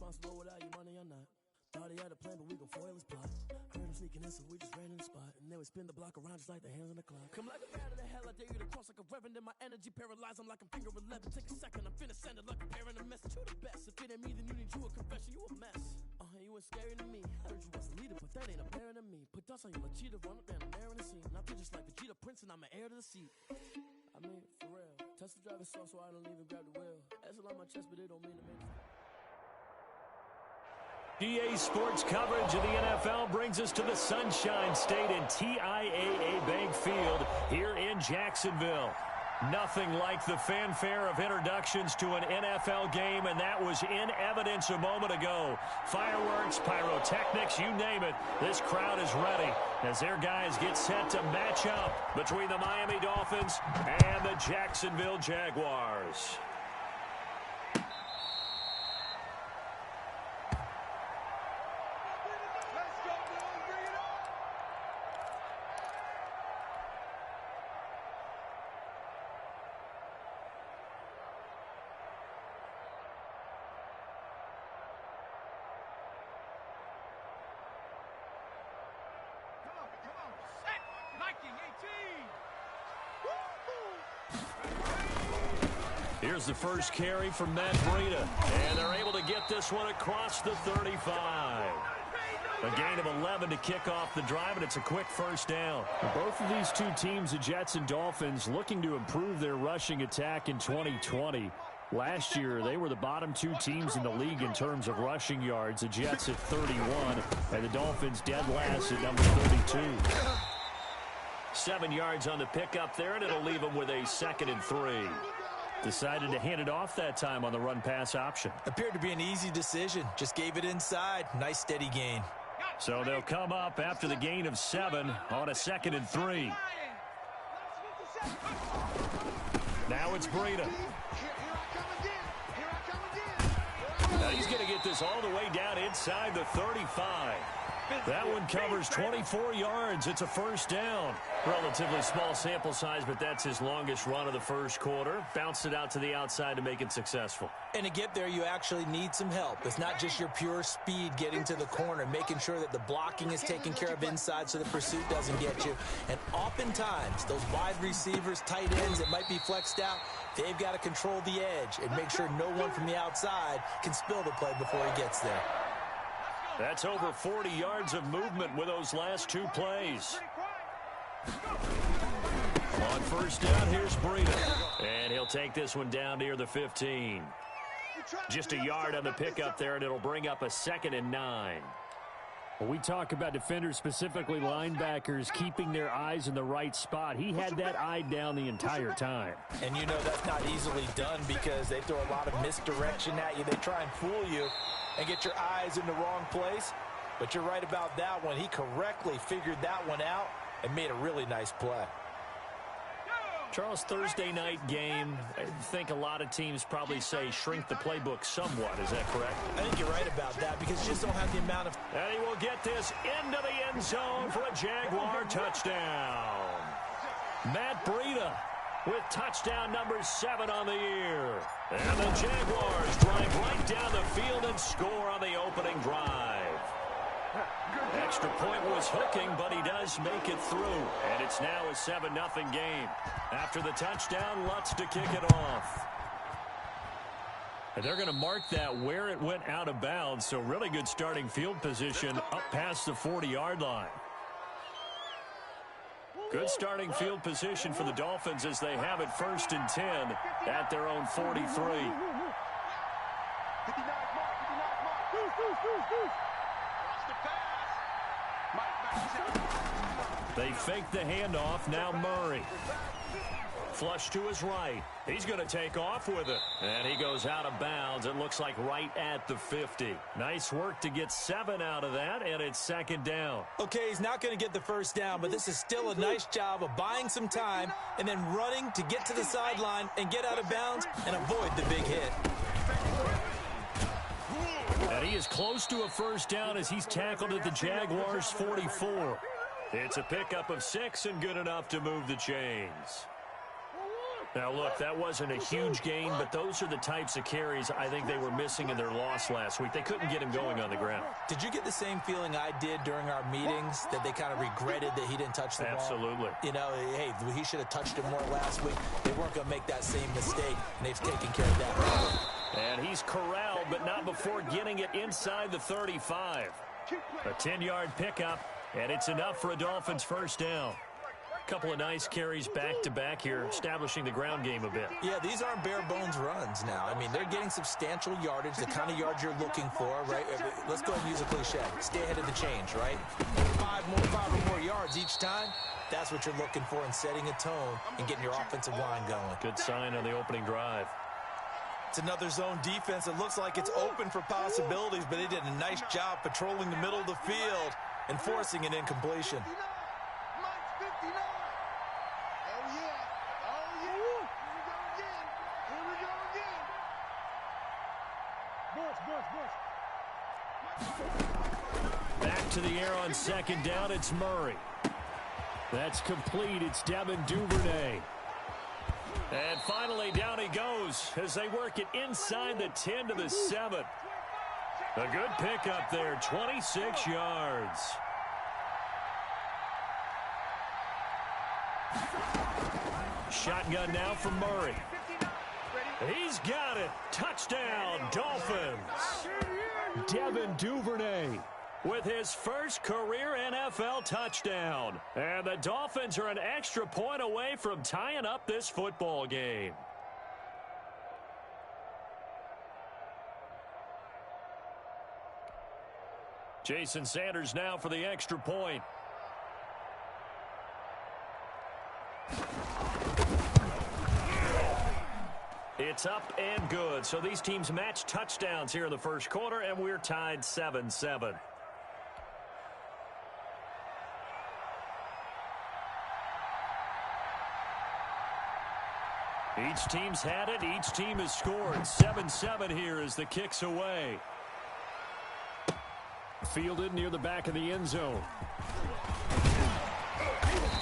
responsible without your money or not. Thought he had a plan, but we gon' foil his plot. Heard him sneaking in, so we just ran in the spot. And then we spin the block around just like the hands on the clock. Come like a bat of the hell, I dare you to cross like a reverend. And my energy paralyzed, I'm like I'm finger 11. Take a second, I'm finna send it like a parent a message. You the best, if it ain't me, then you need you a confession. You a mess, you ain't scary to me. Heard you was a leader, but that ain't apparent to me. Put dust on your cheetah, run up and I'm there in the scene. And I feel just like Vegeta Prince and I'm an heir to the seat. I mean, for real. Touch the driver's soft so I don't even grab the wheel. That's on my chest, but it don't mean to make it. GA Sports coverage of the NFL brings us to the Sunshine State in TIAA Bank Field here in Jacksonville. Nothing like the fanfare of introductions to an NFL game, and that was in evidence a moment ago. Fireworks, pyrotechnics, you name it. This crowd is ready as their guys get set to match up between the Miami Dolphins and the Jacksonville Jaguars. Here's the first carry from Matt Breida, and they're able to get this one across the 35. A gain of 11 to kick off the drive, and it's a quick first down. Both of these two teams, the Jets and Dolphins, looking to improve their rushing attack in 2020. Last year, they were the bottom two teams in the league in terms of rushing yards. The Jets at 31, and the Dolphins dead last at number 32. 7 yards on the pickup there, and it'll leave them with a 2nd and 3. Decided to hand it off that time on the run-pass option. Appeared to be an easy decision. Just gave it inside. Nice steady gain. So they'll come up after the gain of 7 on a 2nd and 3. Now it's Breida. Now he's going to get this all the way down inside the 35. That one covers 24 yards. It's a first down. Relatively small sample size, but that's his longest run of the first quarter. Bounced it out to the outside to make it successful. And to get there, you actually need some help. It's not just your pure speed getting to the corner, making sure that the blocking is taken care of inside so the pursuit doesn't get you. And oftentimes, those wide receivers, tight ends that might be flexed out, they've got to control the edge and make sure no one from the outside can spill the play before he gets there. That's over 40 yards of movement with those last 2 plays. On first down, here's Breida. And he'll take this one down near the 15. Just a yard on the pickup there, and it'll bring up a 2nd and 9. When we talk about defenders, specifically linebackers, keeping their eyes in the right spot, he had that eye down the entire time. And you know that's not easily done because they throw a lot of misdirection at you. They try and fool you and get your eyes in the wrong place. But you're right about that one. He correctly figured that one out and made a really nice play. Charles, Thursday night game, I think a lot of teams probably say shrink the playbook somewhat. Is that correct? I think you're right about that because you just don't have the amount of... And he will get this into the end zone for a Jaguar touchdown. Matt Breida with touchdown number 7 on the year. And the Jaguars drive right down the field and score on the opening drive. Extra point was hooking, but he does make it through. And it's now a 7-0 game. After the touchdown, Lutz to kick it off. And they're going to mark that where it went out of bounds. So really good starting field position up past the 40-yard line. Good starting field position for the Dolphins as they have it 1st and 10 at their own 43. They fake the handoff. Now Murray. Flush to his right. He's going to take off with it. And he goes out of bounds. It looks like right at the 50. Nice work to get 7 out of that, and it's 2nd down. Okay, he's not going to get the first down, but this is still a nice job of buying some time and then running to get to the sideline and get out of bounds and avoid the big hit. And he is close to a first down as he's tackled at the Jaguars' 44. It's a pickup of 6 and good enough to move the chains. Now, look, that wasn't a huge gain, but those are the types of carries I think they were missing in their loss last week. They couldn't get him going on the ground. Did you get the same feeling I did during our meetings, that they kind of regretted that he didn't touch the ball? Absolutely. You know, hey, he should have touched it more last week. They weren't going to make that same mistake, and they've taken care of that. And he's corralled, but not before getting it inside the 35. A 10-yard pickup, and it's enough for a Dolphins first down. Couple of nice carries back-to-back here, establishing the ground game a bit. Yeah, these aren't bare-bones runs now. I mean, they're getting substantial yardage, the kind of yards you're looking for, right? Let's go ahead and use a cliche. Stay ahead of the change, right? 5 or more yards each time. That's what you're looking for in setting a tone and getting your offensive line going. Good sign on the opening drive. It's another zone defense. It looks like it's open for possibilities, but they did a nice job patrolling the middle of the field and forcing an incompletion. Back to the air on second down, it's Murray. That's complete. It's Devin Duvernay. And finally, down he goes as they work it inside the 10 to the 7. A good pickup there, 26 yards. Shotgun now from Murray. He's got it. Touchdown, Dolphins. Devin Duvernay with his first career NFL touchdown. And the Dolphins are an extra point away from tying up this football game. Jason Sanders now for the extra point. It's up and good. So these teams match touchdowns here in the first quarter, and we're tied 7-7. Each team's had it. Each team has scored. 7-7 here as the kick's away. fielded near the back of the end zone.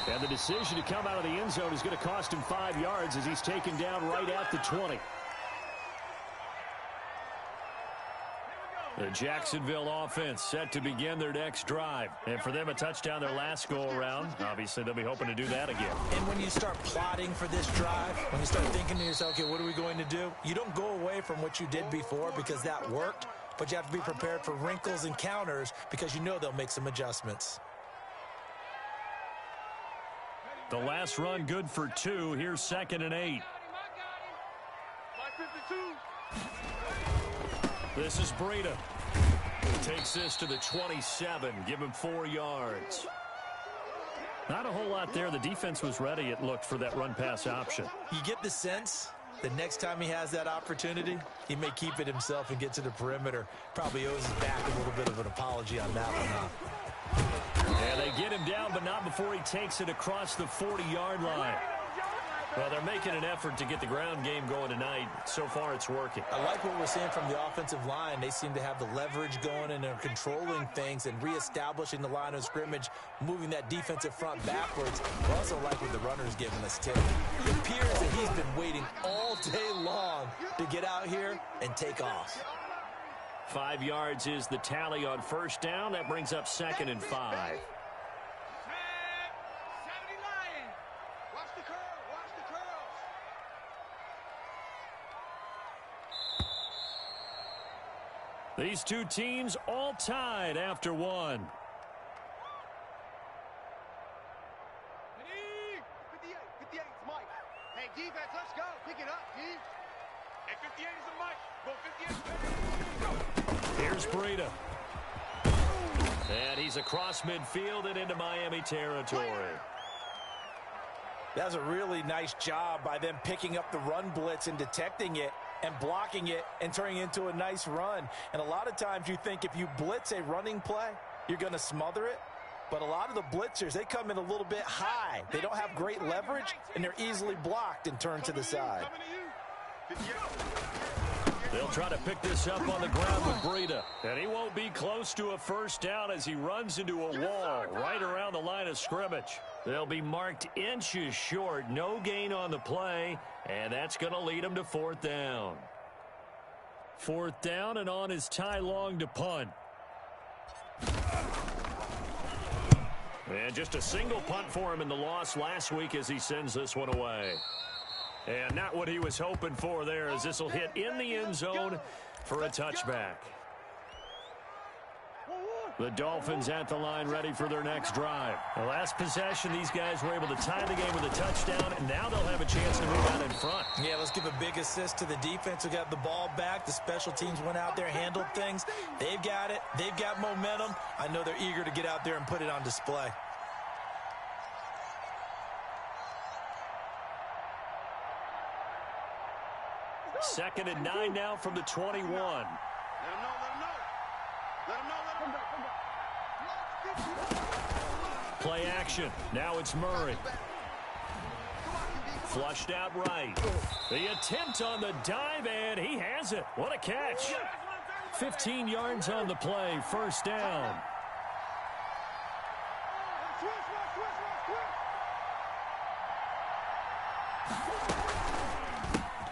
And the decision to come out of the end zone is going to cost him 5 yards as he's taken down right at the 20. The Jacksonville offense set to begin their next drive. And for them, a touchdown their last go-around. Obviously, they'll be hoping to do that again. And when you start plotting for this drive, when you start thinking to yourself, okay, what are we going to do? You don't go away from what you did before because that worked, but you have to be prepared for wrinkles and counters because you know they'll make some adjustments. The last run good for 2. Here's 2nd and 8. This is Breida. Takes this to the 27. Give him 4 yards. Not a whole lot there. The defense was ready, it looked, for that run-pass option. You get the sense the next time he has that opportunity, he may keep it himself and get to the perimeter. Probably owes his back a little bit of an apology on that one, huh? Yeah, they get him down, but not before he takes it across the 40-yard line. Well, they're making an effort to get the ground game going tonight. So far, it's working. I like what we're seeing from the offensive line. They seem to have the leverage going and they're controlling things and reestablishing the line of scrimmage, moving that defensive front backwards. I also like what the runner's giving us, too. It appears that he's been waiting all day long to get out here and take off. 5 yards is the tally on first down. That brings up 2nd and 5. These two teams all tied after 1. 58, Mike. Hey, defense, let's go. Pick it up, Steve. Hey, 58 is a Mike. Go 58. Here's Breida. And he's across midfield and into Miami territory. That's a really nice job by them picking up the run blitz and detecting it and blocking it and turning it into a nice run. And a lot of times you think if you blitz a running play, you're going to smother it. But a lot of the blitzers, they come in a little bit high. They don't have great leverage, and they're easily blocked and turned to the side. They'll try to pick this up on the ground with Breida. And he won't be close to a first down as he runs into a wall right around the line of scrimmage. They'll be marked inches short. No gain on the play, and that's going to lead them to fourth down. Fourth down, and on is Ty Long to punt. And just a single punt for him in the loss last week as he sends this one away. And not what he was hoping for there, as this will hit in the end zone for a touchback. The Dolphins at the line, ready for their next drive. The last possession, these guys were able to tie the game with a touchdown, and now they'll have a chance to move out in front. Yeah, let's give a big assist to the defense who got the ball back. The special teams went out there, handled things. They've got it. They've got momentum. I know they're eager to get out there and put it on display. Second and 9 now from the 21. Let him know, let him know. Let him know, let him know. Play action. Now it's Murray. Flushed out right. The attempt on the dive, and he has it. What a catch. 15 yards on the play. First down.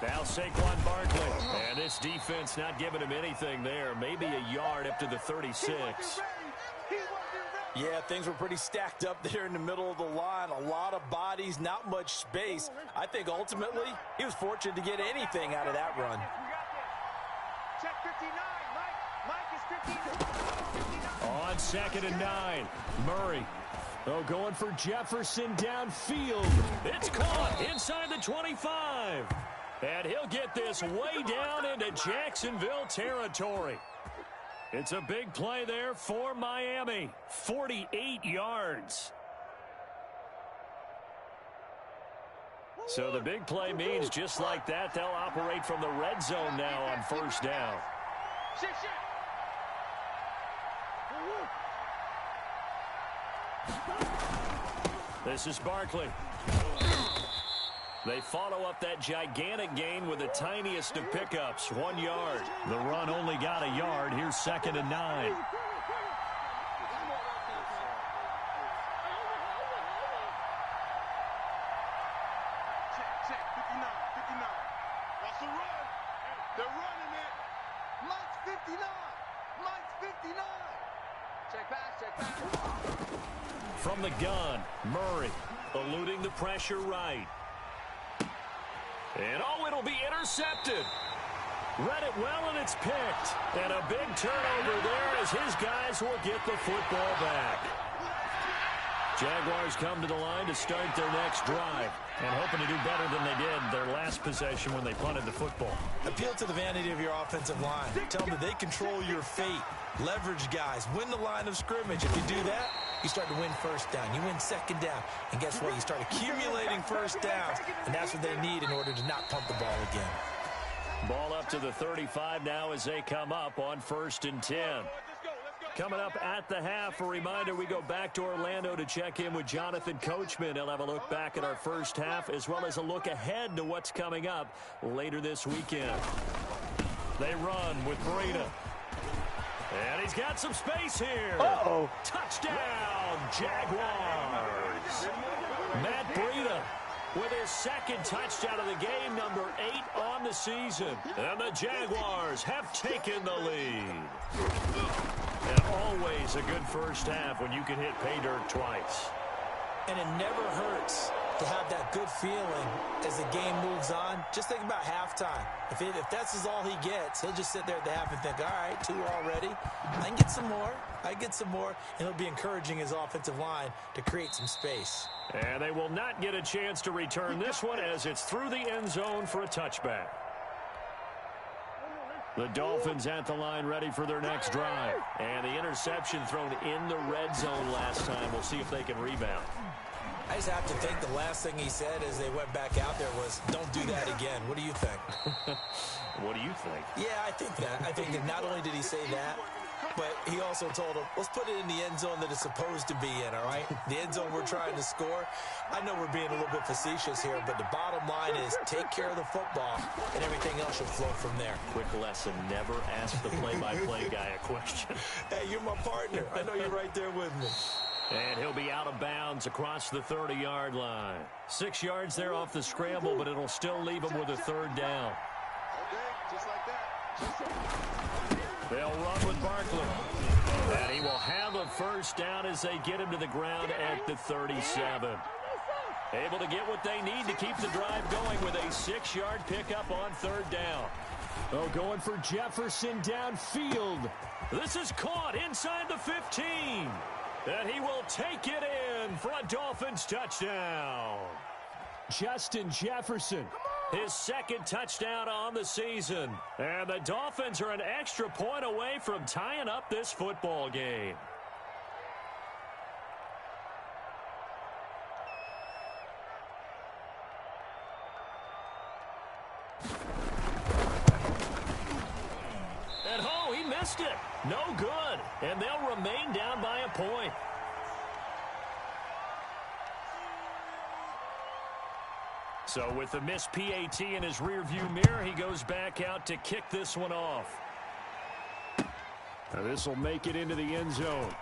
Now Saquon Barkley. And this defense not giving him anything there. Maybe a yard up to the 36. Yeah, things were pretty stacked up there in the middle of the line. A lot of bodies, not much space. I think ultimately he was fortunate to get anything out of that run. Check 59. Mike is 59. On second and 9, Murray. Oh, going for Jefferson downfield. It's caught inside the 25. And he'll get this way down into Jacksonville territory. It's a big play there for Miami. 48 yards. So the big play means just like that, they'll operate from the red zone now on first down. This is Barkley. They follow up that gigantic gain with the tiniest of pickups, 1 yard. The run only got a yard. Here's second and 9. Check 59. 59. Watch the run. They're running it. Mike's 59. Mike's 59. Check back. From the gun, Murray eluding the pressure right. And, oh, it'll be intercepted. Read it well, and it's picked. And a big turnover there as his guys will get the football back. Jaguars come to the line to start their next drive and hoping to do better than they did their last possession when they punted the football. Appeal to the vanity of your offensive line. Tell them that they control your fate. Leverage guys. Win the line of scrimmage. If you do that, you start to win first down. You win second down. And guess what? You start accumulating first downs. And that's what they need in order to not punt the ball again. Ball up to the 35 now as they come up on first and 10. Coming up at the half, a reminder, we go back to Orlando to check in with Jonathan Coachman. He'll have a look back at our first half as well as a look ahead to what's coming up later this weekend. They run with Breida. And he's got some space here. Uh-oh. Touchdown, Jaguars. Matt Breida with his second touchdown of the game, number 8 on the season. And the Jaguars have taken the lead. And always a good first half when you can hit pay dirt twice. And it never hurts to have that good feeling as the game moves on. Just think about halftime. If that's all he gets, he'll just sit there at the half and think, all right, 2 already. I can get some more. And it'll be encouraging his offensive line to create some space. And they will not get a chance to return this one as it's through the end zone for a touchback. The Dolphins at the line ready for their next drive. And the interception thrown in the red zone last time. We'll see if they can rebound. I just have to think the last thing he said as they went back out there was, don't do that again. What do you think? What do you think? Yeah, I think that. I think that not only did he say that, But he also told him, let's put it in the end zone that it's supposed to be in, all right? The end zone we're trying to score. I know we're being a little bit facetious here, but the bottom line is take care of the football, and everything else will flow from there. Quick lesson, never ask the play-by-play guy a question. Hey, you're my partner. I know you're right there with me. And he'll be out of bounds across the 30-yard line. 6 yards there off the scramble, but it'll still leave him with a third down. Okay, just like that. They'll run with Barkley. And he will have a first down as they get him to the ground at the 37. Able to get what they need to keep the drive going with a 6-yard pickup on third down. Oh, going for Jefferson downfield. This is caught inside the 15. And he will take it in for a Dolphins touchdown. Justin Jefferson. His second touchdown on the season. And the Dolphins are an extra point away from tying up this football game. And oh, he missed it. No good. And they'll remain down by a point. So with the missed PAT in his rearview mirror, he goes back out to kick this one off. Now this will make it into the end zone.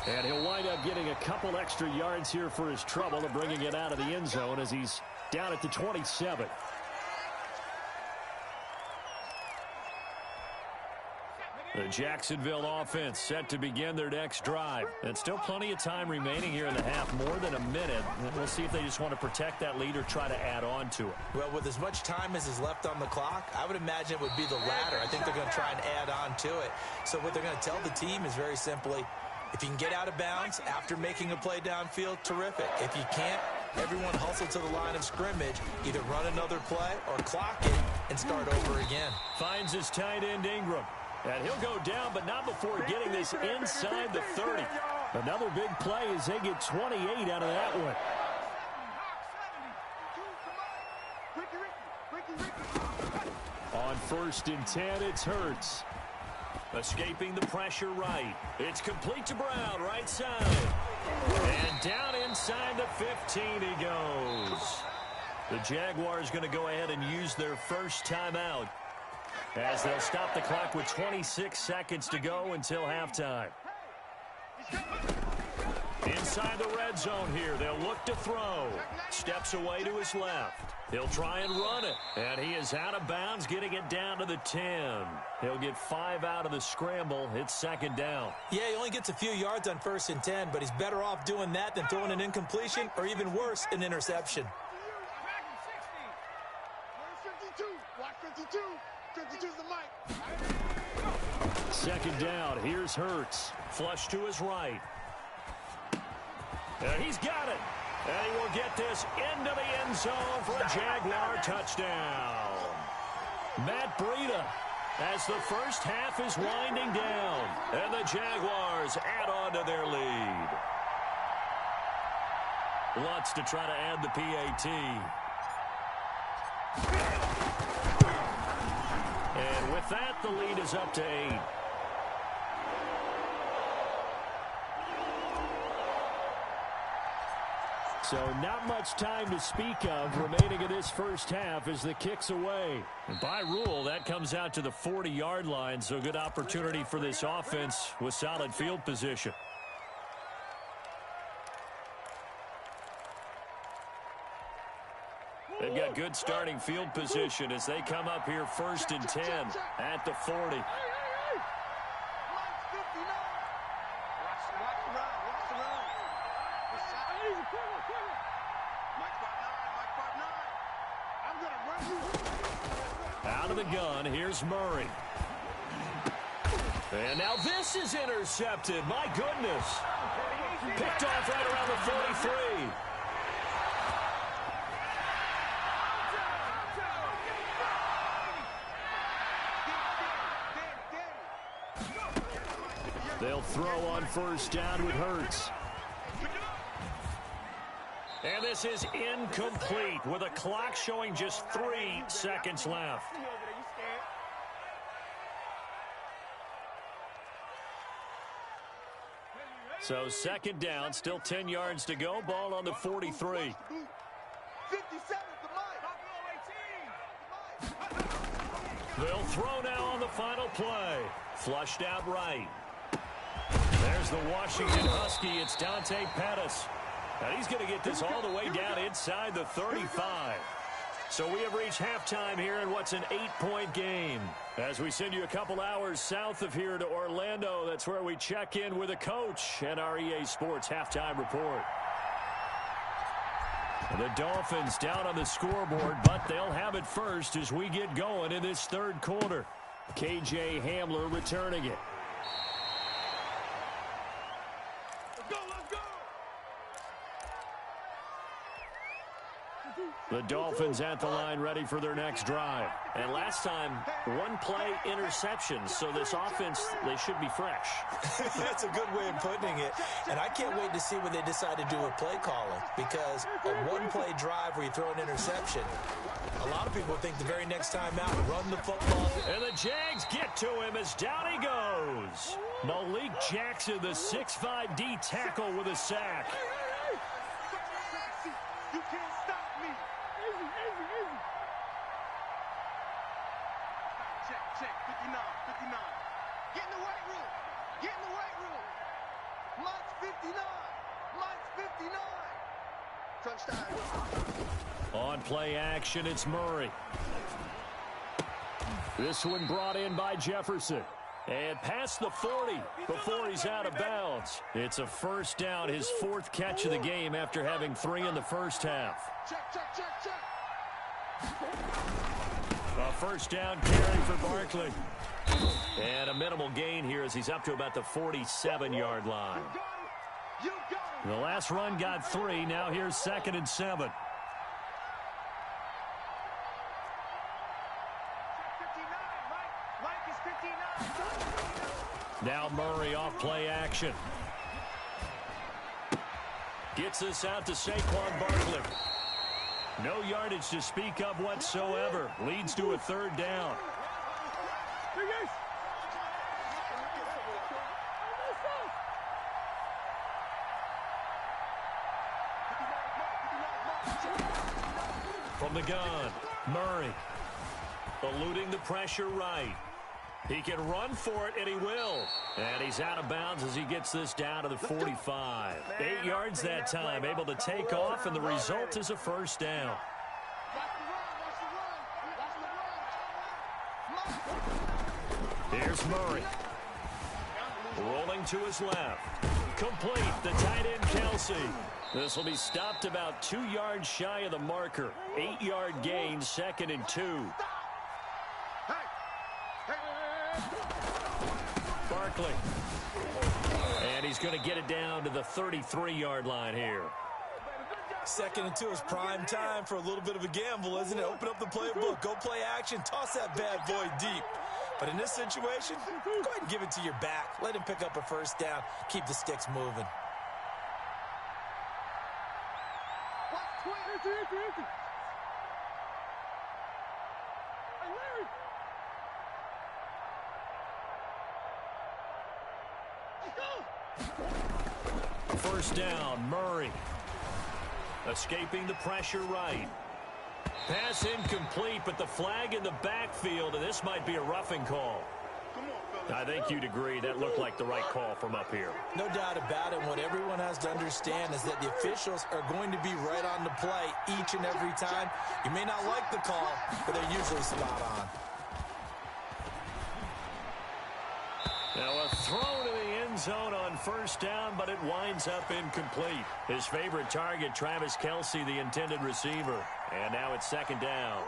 And he'll wind up getting a couple extra yards here for his trouble of bringing it out of the end zone as he's down at the 27. The Jacksonville offense set to begin their next drive. And still plenty of time remaining here in the half, more than a minute. And we'll see if they just want to protect that lead or try to add on to it. Well, with as much time as is left on the clock, I would imagine it would be the latter. I think they're going to try and add on to it. So what they're going to tell the team is very simply, if you can get out of bounds after making a play downfield, terrific. If you can't, everyone hustle to the line of scrimmage, either run another play or clock it and start over again. Finds his tight end Ingram. And he'll go down, but not before getting this inside the 30. Another big play as they get 28 out of that one. On 1st and 10, it's Hurts. Escaping the pressure right. It's complete to Brown, right side. And down inside the 15 he goes. The Jaguars going to go ahead and use their first timeout, as they'll stop the clock with 26 seconds to go until halftime. Inside the red zone here, they'll look to throw. Steps away to his left. He'll try and run it. And he is out of bounds, getting it down to the 10. He'll get 5 out of the scramble. It's second down. Yeah, he only gets a few yards on 1st and 10, but he's better off doing that than throwing an incompletion or even worse, an interception. Watch 52. 52's the mic. Second down, here's Hurts. Flush to his right. And he's got it. And he will get this into the end zone for a Jaguar touchdown. Matt Breida, as the first half is winding down. And the Jaguars add on to their lead. Wants to try to add the PAT. And with that, the lead is up to 8. So not much time to speak of remaining in this first half as the kick's away. And by rule, that comes out to the 40-yard line, so good opportunity for this offense with solid field position. They've got good starting field position as they come up here 1st and 10 at the 40. Out of the gun, here's Murray. And now this is intercepted. My goodness. Picked off right around the 43. They'll throw on 1st down with Hurts. And this is incomplete with a clock showing just 3 seconds left. So second down, still 10 yards to go. Ball on the 43. 57 to They'll throw now on the final play. Flushed out right. There's the Washington Husky. It's Dante Pettis. And he's going to get this all the way down inside the 35. So we have reached halftime here in what's an 8-point game. As we send you a couple hours south of here to Orlando, that's where we check in with a coach and our EA Sports halftime report. The Dolphins down on the scoreboard, but they'll have it first as we get going in this third quarter. KJ Hamler returning it. The Dolphins at the line ready for their next drive. And last time, one play interception. So this offense, they should be fresh. That's a good way of putting it. And I can't wait to see what they decide to do with play calling. Because a one-play drive where you throw an interception, a lot of people think the very next time out, run the football. And the Jags get to him as down he goes. Malik Jackson, the 6'5" D tackle with a sack. You can't stop me. Check, 59. Get in the weight room. Mine's 59. Touchdown. On play action, it's Murray. This one brought in by Jefferson. And past the 40 before he's out of bounds. It's a first down, his fourth catch of the game after having 3 in the first half. Check. A first down carry for Barkley. And a minimal gain here as he's up to about the 47-yard line. You got it. The last run got 3. Now here's 2nd and 7. Now Murray off play action. Gets this out to Saquon Barkley. No yardage to speak of whatsoever. Leads to a third down. From the gun, Murray. Eluding the pressure right. He can run for it, and he will. And he's out of bounds as he gets this down to the 45. 8 yards that time, able to take off, and the result is a first down. Here's Murray. Rolling to his left. Complete, the tight end Kelsey. This will be stopped about 2 yards shy of the marker. 8-yard gain, 2nd and 2. Barkley. And he's going to get it down to the 33-yard line here. 2nd and 2 is prime time for a little bit of a gamble, isn't it? Open up the playbook, go play action, toss that bad boy deep. But in this situation, go ahead and give it to your back. Let him pick up a first down. Keep the sticks moving. First down, Murray. Escaping the pressure right. Pass incomplete, but the flag in the backfield, and this might be a roughing call. I think you'd agree that looked like the right call from up here. No doubt about it. What everyone has to understand is that the officials are going to be right on the play each and every time. You may not like the call, but they're usually spot on. Now a throw to the end zone on first down, but it winds up incomplete. His favorite target, Travis Kelce, the intended receiver. And now it's 2nd down.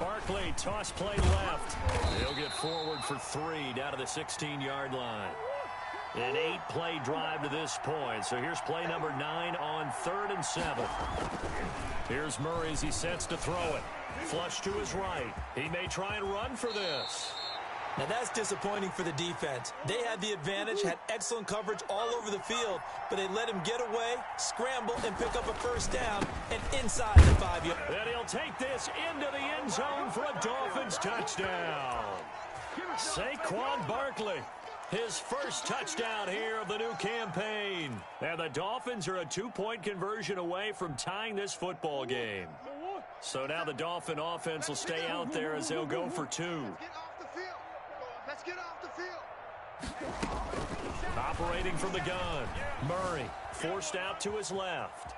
Barkley, toss play left. He'll get forward for 3 down to the 16-yard line. An 8-play drive to this point. So here's play number 9 on 3rd and 7. Here's Murray as he sets to throw it. Flush to his right. He may try and run for this. Now that's disappointing for the defense. They had the advantage, had excellent coverage all over the field, but they let him get away, scramble, and pick up a first down and inside the 5-yard. And he'll take this into the end zone for a Dolphins touchdown. Saquon Barkley, his first touchdown here of the new campaign. And the Dolphins are a 2-point conversion away from tying this football game. So now the Dolphin offense will stay out there as they'll go for 2. Let's get off the field. Operating from the gun, Murray forced out to his left.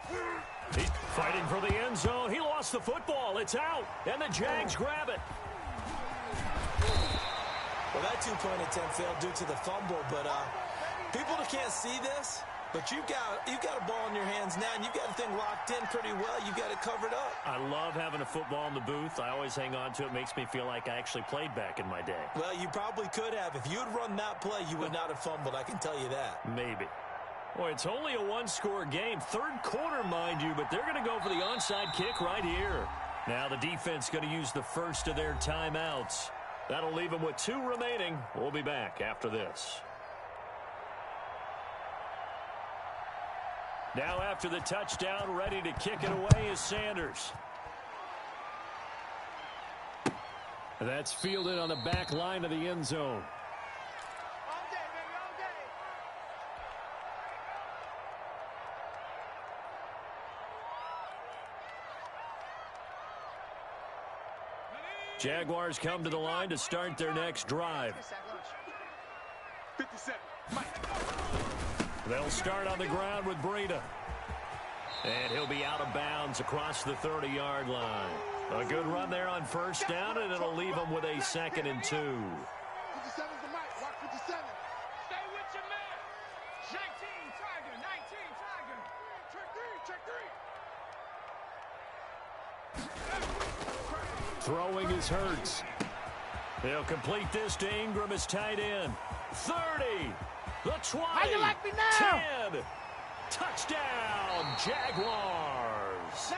He's fighting for the end zone. He lost the football. It's out, and the Jags grab it. Well, that 2-point attempt failed due to the fumble, but people that can't see this, but you've got a ball in your hands now, and you've got the thing locked in pretty well. You've got it covered up. I love having a football in the booth. I always hang on to it. Makes me feel like I actually played back in my day. Well, you probably could have. If you had run that play, you would not have fumbled. I can tell you that. Maybe. Boy, it's only a 1-score game. Third quarter, mind you, but they're going to go for the onside kick right here. Now the defense going to use the first of their timeouts. That'll leave them with 2 remaining. We'll be back after this. Now after the touchdown, ready to kick it away is Sanders. That's fielded on the back line of the end zone. All day, baby, all day. Jaguars come to the line to start their next drive. 57. They'll start on the ground with Breida. And he'll be out of bounds across the 30-yard line. A good run there on first down, and it'll leave them with a 2nd and 2. 57's the mic. Watch 57. Stay with your man. 19 Tiger, 19 Tiger. Check 3. Throwing is Hurts. He'll complete this to Ingram as tight end. 30. The 20. How you like me now? 10. Touchdown, Jaguars.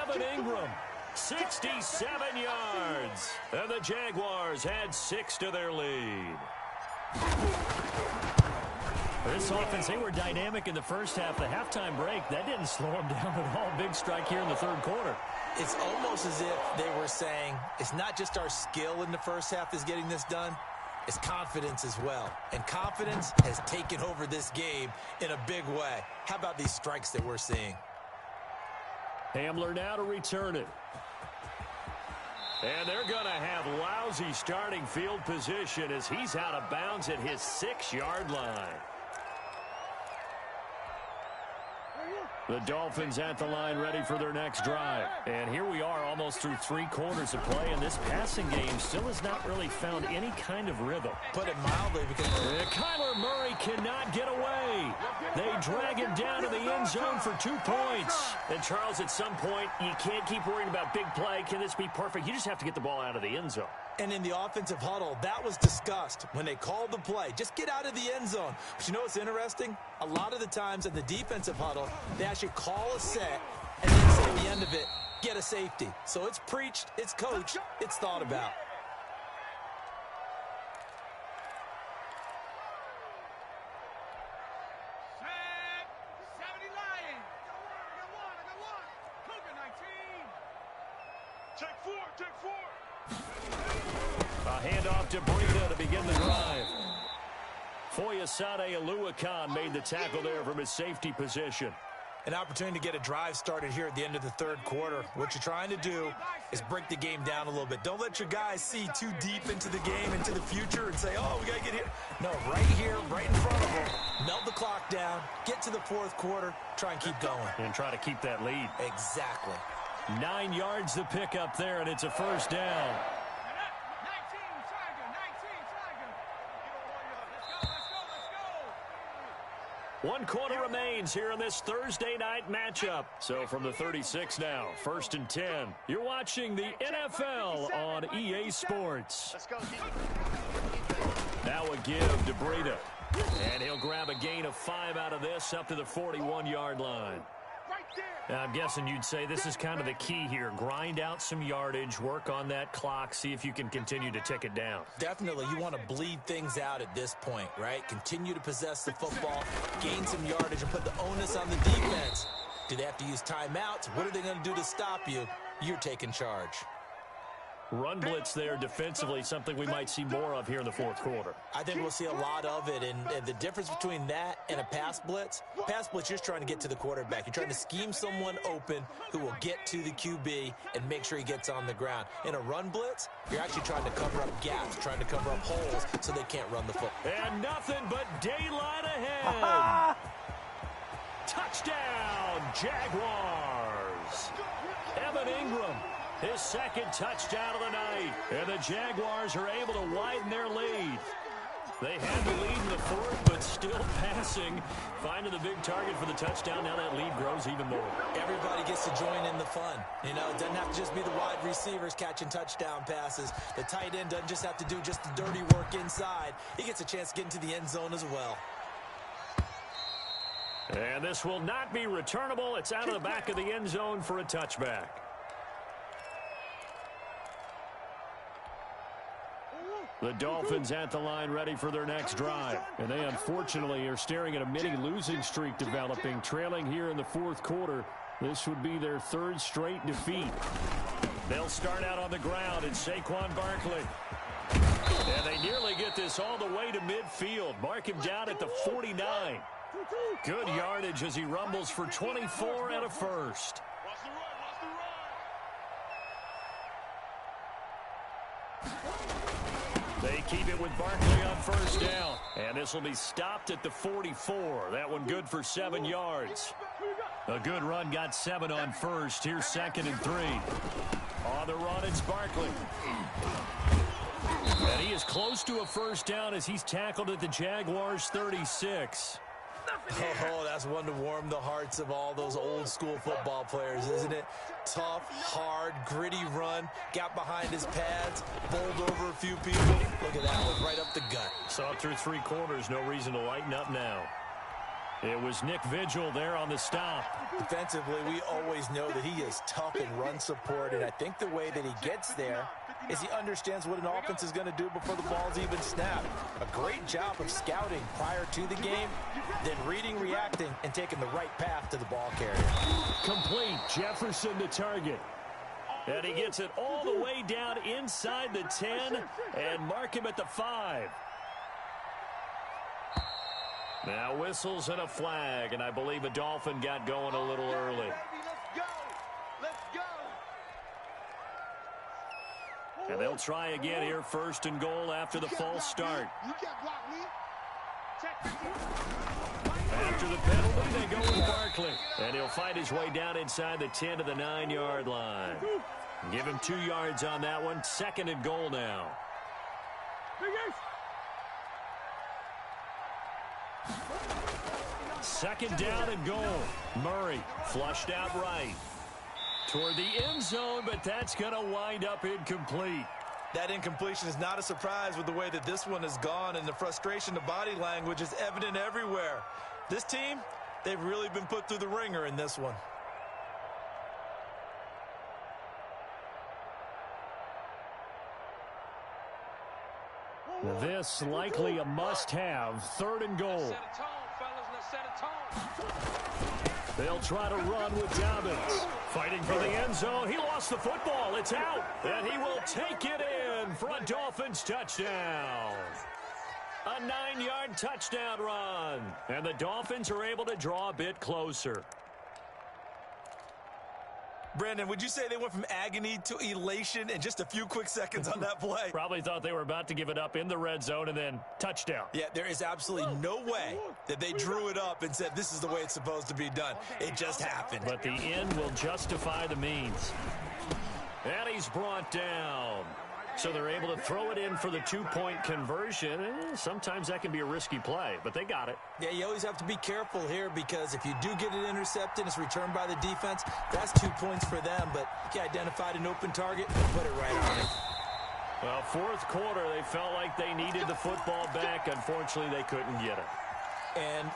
Evan Ingram, 67 yards. And the Jaguars add 6 to their lead. This offense, they were dynamic in the first half. The halftime break, that didn't slow them down at all. Big strike here in the third quarter. It's almost as if they were saying, it's not just our skill in the first half that's getting this done, it's confidence as well. And confidence has taken over this game in a big way. How about these strikes that we're seeing? Hamler now to return it. And they're going to have lousy starting field position as he's out of bounds at his 6-yard line. The Dolphins at the line ready for their next drive. And here we are almost through 3 quarters of play, and this passing game still has not really found any kind of rhythm. Put it mildly, because Kyler Murray cannot get away. They drag him down to the end zone for 2 points. And Charles, at some point, you can't keep worrying about big play. Can this be perfect? You just have to get the ball out of the end zone. And in the offensive huddle, that was discussed when they called the play. Just get out of the end zone. But you know what's interesting? A lot of the times in the defensive huddle, they actually call a set and then say at the end of it, get a safety. So it's preached, it's coached, it's thought about. Set. 70 Lions. I got one. Cougar 19. Check 4. A handoff to Breida to begin the drive. Foyesade Oluwakan made the tackle there from his safety position. An opportunity to get a drive started here at the end of the third quarter. What you're trying to do is break the game down a little bit. Don't let your guys see too deep into the game, into the future, and say, oh, we got to get here. No, right here, right in front of them. Melt the clock down, get to the fourth quarter, try and keep going. And try to keep that lead. Exactly. 9 yards to pick up there, and it's a first down. 19 Tiger, 19 Tiger. Let's go. 1 quarter remains here in this Thursday night matchup. So from the 36 now, 1st and 10. You're watching the NFL on EA Sports. Let's go, Now a give to Breida. And he'll grab a gain of 5 out of this up to the 41-yard line. Right I'm guessing you'd say this is kind of the key here. Grind out some yardage, work on that clock, see if you can continue to tick it down. Definitely, you want to bleed things out at this point, right? Continue to possess the football, gain some yardage, and put the onus on the defense. Do they have to use timeouts? What are they going to do to stop you? You're taking charge. Run blitz there defensively, something we might see more of here in the fourth quarter. I think we'll see a lot of it, and the difference between that and a pass blitz, you're just trying to get to the quarterback. You're trying to scheme someone open who will get to the QB and make sure he gets on the ground. In a run blitz, you're actually trying to cover up gaps, trying to cover up holes so they can't run the football. And nothing but daylight ahead. Touchdown, Jaguars. Evan Ingram, his second touchdown of the night. And the Jaguars are able to widen their lead. They had the lead in the fourth, but still passing. Finding the big target for the touchdown. Now that lead grows even more. Everybody gets to join in the fun. You know, it doesn't have to just be the wide receivers catching touchdown passes. The tight end doesn't just have to do just the dirty work inside. He gets a chance to get into the end zone as well. And this will not be returnable. It's out of the back of the end zone for a touchback. The Dolphins at the line ready for their next drive. And they unfortunately are staring at a mini losing streak developing. Trailing here in the fourth quarter. This would be their third straight defeat. They'll start out on the ground in Saquon Barkley. And they nearly get this all the way to midfield. Mark him down at the 49. Good yardage as he rumbles for 24 and a first. They keep it with Barkley on first down. And this will be stopped at the 44. That one good for 7 yards. A good run got 7 on first. Here's 2nd and 3. On the run, it's Barkley. And he is close to a first down as he's tackled at the Jaguars 36. Oh, that's one to warm the hearts of all those old school football players, isn't it? Tough, hard, gritty run. Got behind his pads, bowled over a few people. Look at that one, right up the gut. Saw through 3 quarters, no reason to lighten up now. It was Nick Vigil there on the stop. Defensively, we always know that he is tough in run support, and I think the way that he gets there is he understands what an offense is going to do before the ball's even snapped. A great job of scouting prior to the game, then reading, reacting, and taking the right path to the ball carrier. Complete. Jefferson the target. And he gets it all the way down inside the 10 and mark him at the 5. Now whistles and a flag, and I believe a Dolphin got going a little early. And they'll try again here, 1st and goal after the false start. After the penalty, they go with Barkley. And he'll fight his way down inside the 10 to the 9-yard line. Give him 2 yards on that one. 2nd and goal now. 2nd down and goal. Murray flushed out right. Toward the end zone, but that's going to wind up incomplete. That incompletion is not a surprise with the way that this one has gone, and the frustration, the body language is evident everywhere. This team, they've really been put through the ringer in this one. This likely a must-have. 3rd and goal. They'll try to run with Dobbins. Fighting for the end zone. He lost the football. It's out. And he will take it in for a Dolphins touchdown. A 9-yard touchdown run. And the Dolphins are able to draw a bit closer. Brandon, would you say they went from agony to elation in just a few quick seconds on that play? Probably thought they were about to give it up in the red zone and then touchdown. Yeah, there is absolutely no way that they drew it up and said this is the way it's supposed to be done. It just happened. But the end will justify the means. And he's brought down. So they're able to throw it in for the 2-point conversion. Sometimes that can be a risky play, but they got it. Yeah, you always have to be careful here because if you do get it intercepted, it's returned by the defense, that's 2 points for them. But he identified an open target and put it right on it. Well, 4th quarter, they felt like they needed the football back. Unfortunately, they couldn't get it. And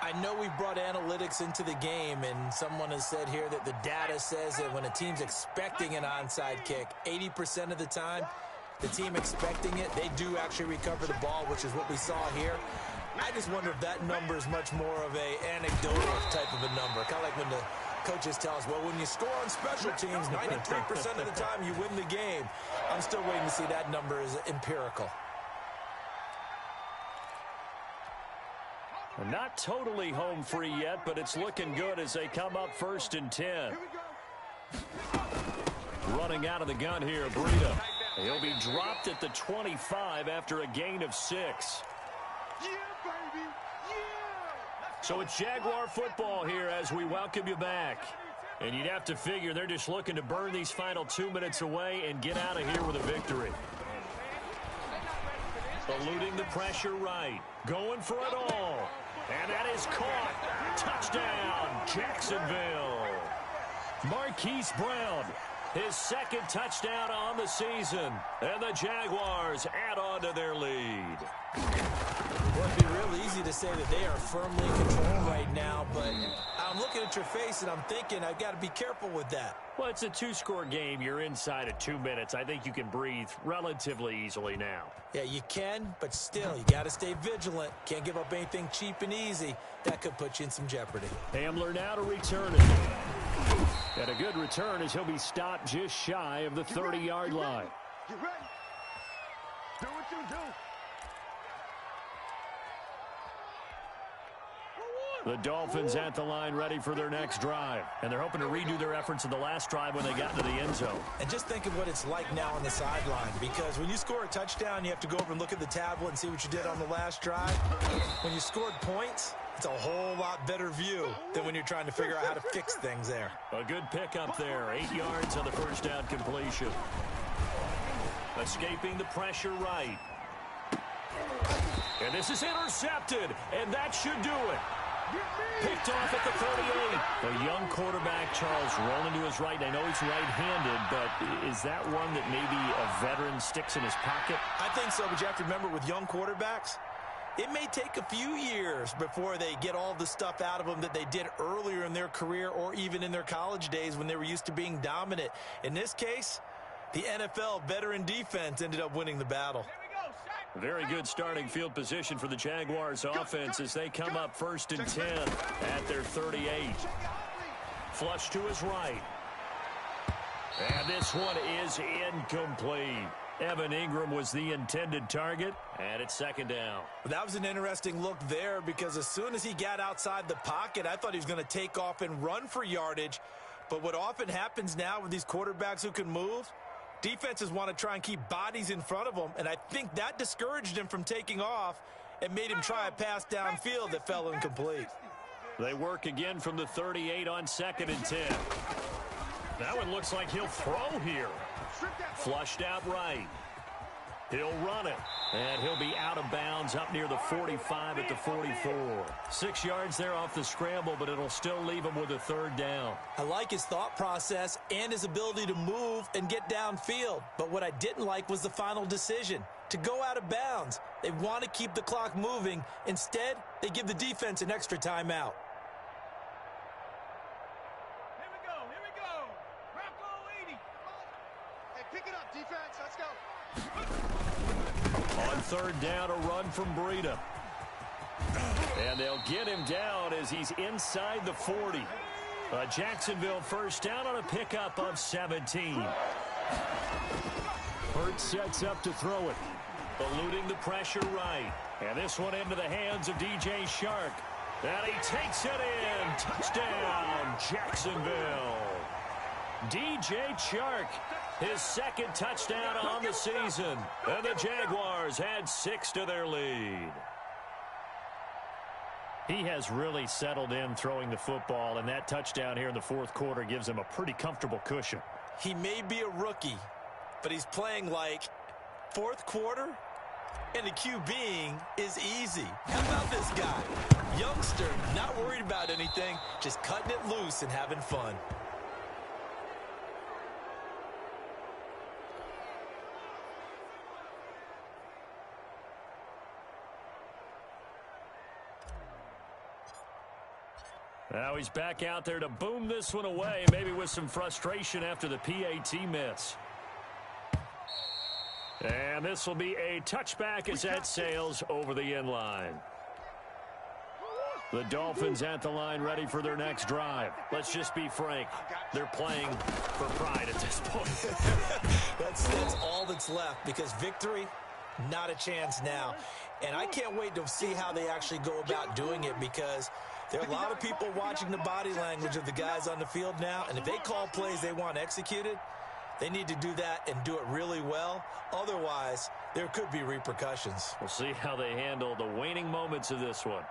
I know we brought analytics into the game, and someone has said here that the data says that when a team's expecting an onside kick, 80% of the time, the team expecting it, they do actually recover the ball, which is what we saw here. I just wonder if that number is much more of a anecdotal type of a number. Kind of like when the coaches tell us, well, when you score on special teams, 93% of the time you win the game. I'm still waiting to see that number as empirical. Not totally home free yet, but it's looking good as they come up 1st and 10. Running out of the gun here, Breida. He'll be dropped at the 25 after a gain of 6. Yeah, baby. Yeah. So it's Jaguar football here as we welcome you back. And you'd have to figure they're just looking to burn these final 2 minutes away and get out of here with a victory. Eluding the pressure right. Going for it all. And that is caught. Touchdown, Jacksonville. Marquise Brown, his 2nd touchdown on the season. And the Jaguars add on to their lead. Well, it'd be real easy to say that they are firmly in control right now, but I'm looking at your face and I'm thinking I've got to be careful with that. Well, it's a 2-score game. You're inside of 2 minutes. I think you can breathe relatively easily now. Yeah, you can, but still, you got to stay vigilant. Can't give up anything cheap and easy. That could put you in some jeopardy. Hamler now to return it. And a good return as he'll be stopped just shy of the 30-yard line. Get ready. Do what you do. The Dolphins at the line ready for their next drive. And they're hoping to redo their efforts in the last drive when they got into the end zone. And just think of what it's like now on the sideline, because when you score a touchdown, you have to go over and look at the tablet and see what you did on the last drive. When you scored points, it's a whole lot better view than when you're trying to figure out how to fix things there. A good pickup there. 8 yards on the first down completion. Escaping the pressure right. And this is intercepted, and that should do it. Picked off at the 38. A young quarterback, Charles, rolling to his right. I know he's right-handed, but is that one that maybe a veteran sticks in his pocket? I think so, but you have to remember with young quarterbacks, it may take a few years before they get all the stuff out of them that they did earlier in their career or even in their college days when they were used to being dominant. In this case, the NFL veteran defense ended up winning the battle. Very good starting field position for the Jaguars offense as they come up 1st and 10 at their 38. Flush to his right. And this one is incomplete. Evan Ingram was the intended target, and it's 2nd down. That was an interesting look there because as soon as he got outside the pocket, I thought he was going to take off and run for yardage. But what often happens now with these quarterbacks who can move, defenses want to try and keep bodies in front of them, and I think that discouraged him from taking off and made him try a pass downfield that fell incomplete. They work again from the 38 on 2nd and 10. That one looks like he'll throw here. Flushed out right. He'll run it, and he'll be out of bounds up near the 45 at the 44. 6 yards there off the scramble, but it'll still leave him with a 3rd down. I like his thought process and his ability to move and get downfield. But what I didn't like was the final decision, to go out of bounds. They want to keep the clock moving. Instead, they give the defense an extra timeout. Here we go. Rocco 80. Hey, pick it up, defense. Let's go. On 3rd down, a run from Breida. And they'll get him down as he's inside the 40. Jacksonville 1st down on a pickup of 17. Hurts sets up to throw it. Eluding the pressure right. And this one into the hands of DJ Chark. And he takes it in. Touchdown, Jacksonville. DJ Chark, his 2nd touchdown on the season. And the Jaguars add 6 to their lead. He has really settled in throwing the football, and that touchdown here in the 4th quarter gives him a pretty comfortable cushion. He may be a rookie, but he's playing like 4th quarter, and the QBing is easy. How about this guy? Youngster, not worried about anything, just cutting it loose and having fun. Now he's back out there to boom this one away, maybe with some frustration after the PAT miss. And this will be a touchback as that sails over the end line. The Dolphins at the line ready for their next drive. Let's just be frank. They're playing for pride at this point. That's all that's left, because victory, not a chance now. And I can't wait to see how they actually go about doing it, because there are a lot of people watching the body language of the guys on the field now. And if they call plays they want executed, they need to do that and do it really well. Otherwise, there could be repercussions. We'll see how they handle the waning moments of this one.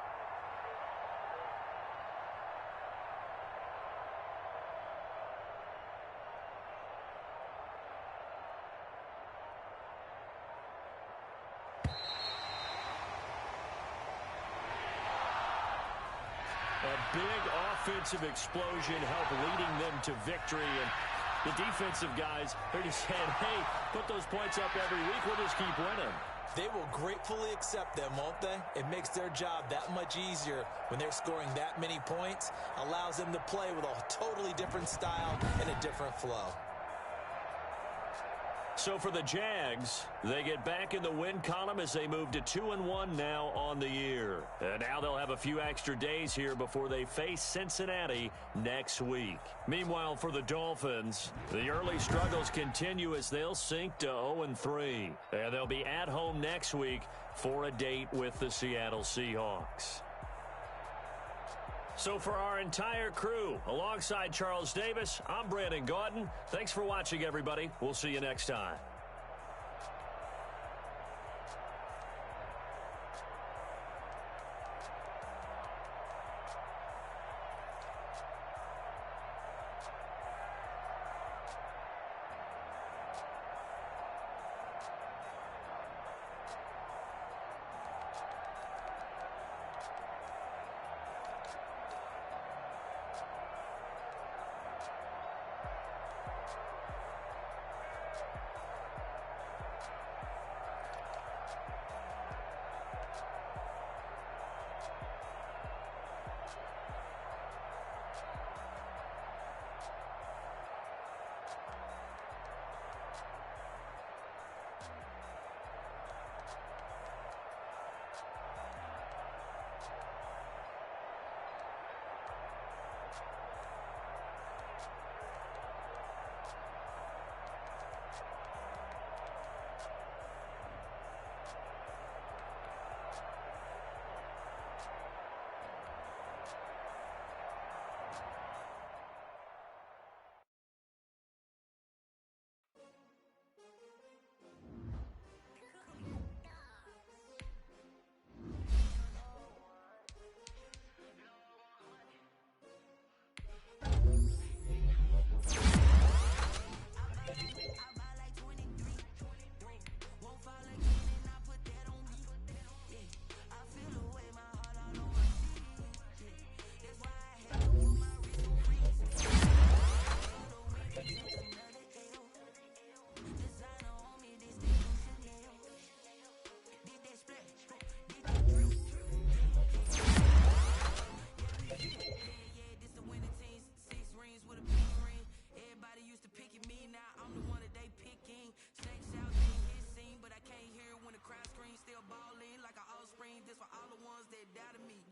A big offensive explosion helped leading them to victory. And the defensive guys, they're just saying, hey, put those points up every week. We'll just keep winning. They will gratefully accept them, won't they? It makes their job that much easier when they're scoring that many points. Allows them to play with a totally different style and a different flow. So for the Jags, they get back in the win column as they move to 2-1 now on the year. And now they'll have a few extra days here before they face Cincinnati next week. Meanwhile, for the Dolphins, the early struggles continue as they'll sink to 0-3. And they'll be at home next week for a date with the Seattle Seahawks. So for our entire crew, alongside Charles Davis, I'm Brandon Gaudin. Thanks for watching, everybody. We'll see you next time. This for all the ones that doubted me.